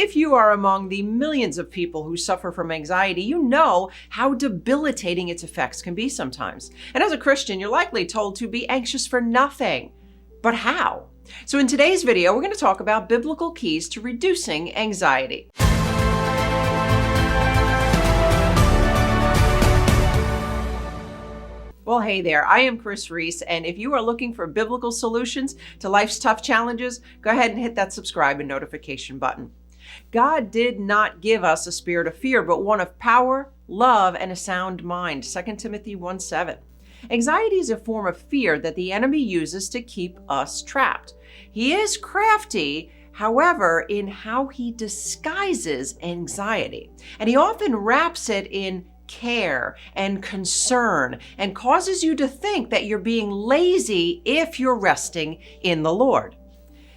if you are among the millions of people who suffer from anxiety, you know how debilitating its effects can be sometimes. And as a Christian, you're likely told to be anxious for nothing. But how? So in today's video, we're going to talk about biblical keys to reducing anxiety. Well, hey there, I am Reece, and if you are looking for biblical solutions to life's tough challenges, go ahead and hit that subscribe and notification button. God did not give us a spirit of fear, but one of power, love, and a sound mind, 2 Timothy 1:7. Anxiety is a form of fear that the enemy uses to keep us trapped. He is crafty, however, in how he disguises anxiety, and he often wraps it in care and concern and causes you to think that you're being lazy if you're resting in the Lord.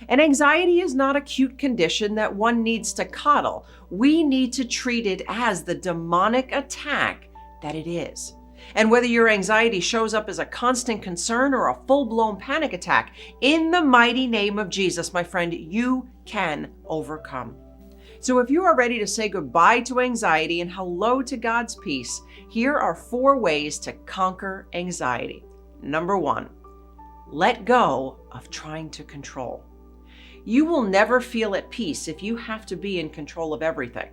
And anxiety is not a cute condition that one needs to coddle. We need to treat it as the demonic attack that it is. And whether your anxiety shows up as a constant concern or a full-blown panic attack, in the mighty name of Jesus, my friend, you can overcome. So if you are ready to say goodbye to anxiety and hello to God's peace, here are 4 ways to conquer anxiety. Number 1, let go of trying to control. You will never feel at peace if you have to be in control of everything.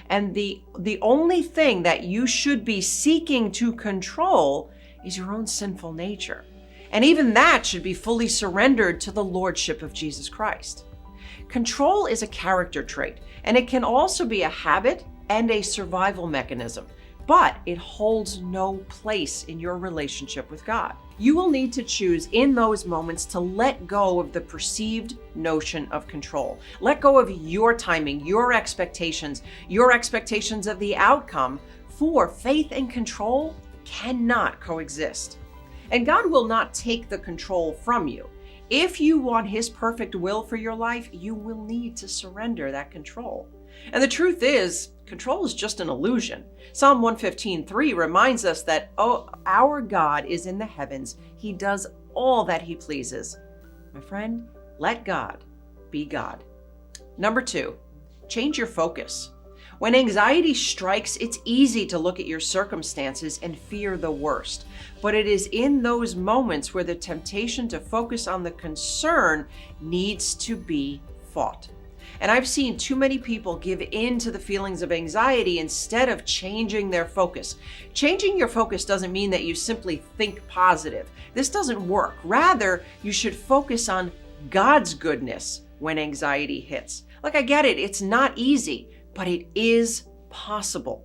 And the only thing that you should be seeking to control is your own sinful nature. And even that should be fully surrendered to the lordship of Jesus Christ. Control is a character trait, and it can also be a habit and a survival mechanism, but it holds no place in your relationship with God. You will need to choose in those moments to let go of the perceived notion of control. Let go of your timing, your expectations of the outcome, for faith and control cannot coexist. And God will not take the control from you. If you want His perfect will for your life, you will need to surrender that control. And the truth is, control is just an illusion. Psalm 115:3 reminds us that our God is in the heavens. He does all that He pleases. My friend, let God be God. Number 2, change your focus. When anxiety strikes, it's easy to look at your circumstances and fear the worst. But it is in those moments where the temptation to focus on the concern needs to be fought. And I've seen too many people give in to the feelings of anxiety instead of changing their focus. Changing your focus doesn't mean that you simply think positive. This doesn't work. Rather, you should focus on God's goodness when anxiety hits. Like, I get it, it's not easy, but it is possible.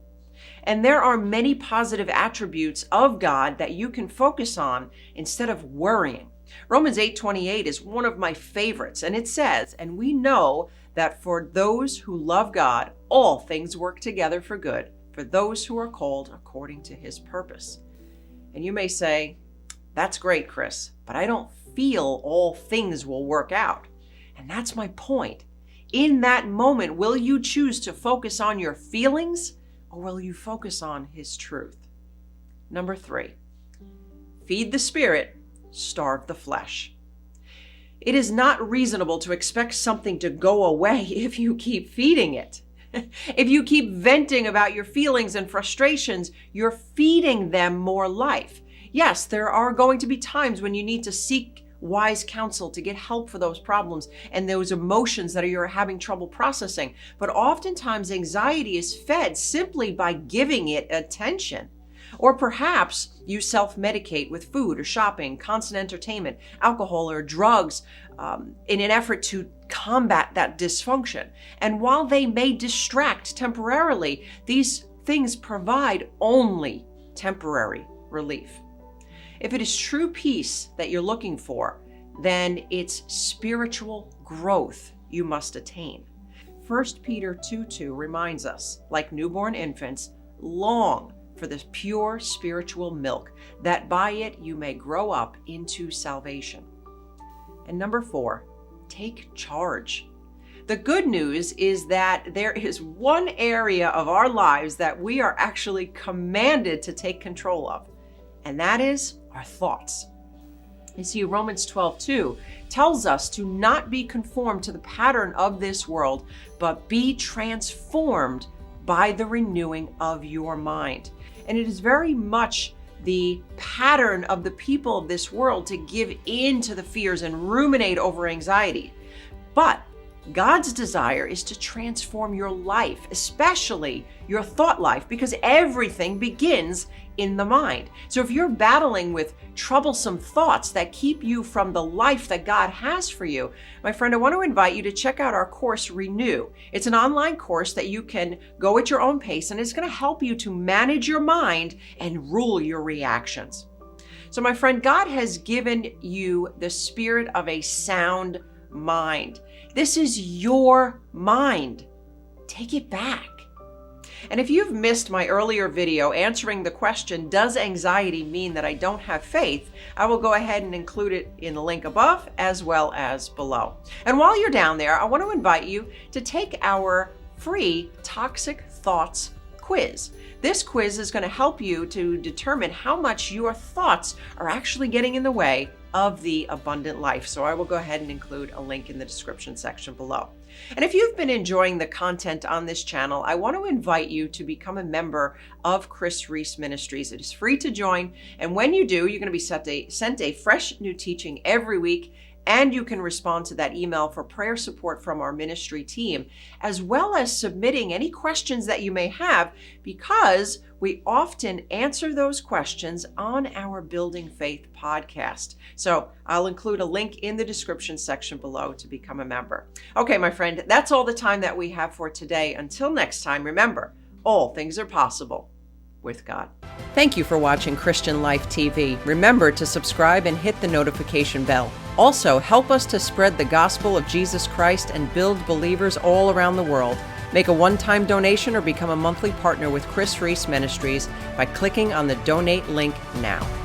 And there are many positive attributes of God that you can focus on instead of worrying. Romans 8:28 is one of my favorites, and it says, "And we know that for those who love God, all things work together for good, for those who are called according to His purpose." And you may say, "That's great, Kris, but I don't feel all things will work out." And that's my point. In that moment, will you choose to focus on your feelings, or will you focus on His truth? Number 3, feed the spirit, starve the flesh. It is not reasonable to expect something to go away if you keep feeding it. If you keep venting about your feelings and frustrations, you're feeding them more life. Yes, there are going to be times when you need to seek wise counsel to get help for those problems and those emotions that you're having trouble processing. But oftentimes anxiety is fed simply by giving it attention. Or perhaps you self-medicate with food or shopping, constant entertainment, alcohol or drugs in an effort to combat that dysfunction. And while they may distract temporarily, these things provide only temporary relief. If it is true peace that you're looking for, then it's spiritual growth you must attain. 1 Peter 2:2 reminds us, like newborn infants, long for the pure spiritual milk, that by it you may grow up into salvation. And number 4, take charge. The good news is that there is one area of our lives that we are actually commanded to take control of, and that is our thoughts. You see, Romans 12:2 tells us to not be conformed to the pattern of this world, but be transformed by the renewing of your mind. And it is very much the pattern of the people of this world to give in to the fears and ruminate over anxiety. But God's desire is to transform your life, especially your thought life, because everything begins in the mind. So if you're battling with troublesome thoughts that keep you from the life that God has for you, my friend, I want to invite you to check out our course, Renew. It's an online course that you can go at your own pace, and it's going to help you to manage your mind and rule your reactions. So my friend, God has given you the spirit of a sound mind. This is your mind. Take it back. And if you've missed my earlier video answering the question, does anxiety mean that I don't have faith? I will go ahead and include it in the link above as well as below. And while you're down there, I want to invite you to take our free Toxic Thoughts quiz. This quiz is going to help you to determine how much your thoughts are actually getting in the way of the abundant life. So I will go ahead and include a link in the description section below. And if you've been enjoying the content on this channel, I want to invite you to become a member of Reece Ministries. It is free to join. And when you do, you're going to be sent a fresh new teaching every week. And you can respond to that email for prayer support from our ministry team, as well as submitting any questions that you may have, because we often answer those questions on our Building Faith podcast. So I'll include a link in the description section below to become a member. Okay, my friend, that's all the time that we have for today. Until next time, remember, all things are possible with God. Thank you for watching Christian Life TV. Remember to subscribe and hit the notification bell. Also, help us to spread the gospel of Jesus Christ and build believers all around the world. Make a one-time donation or become a monthly partner with Reece Ministries by clicking on the donate link now.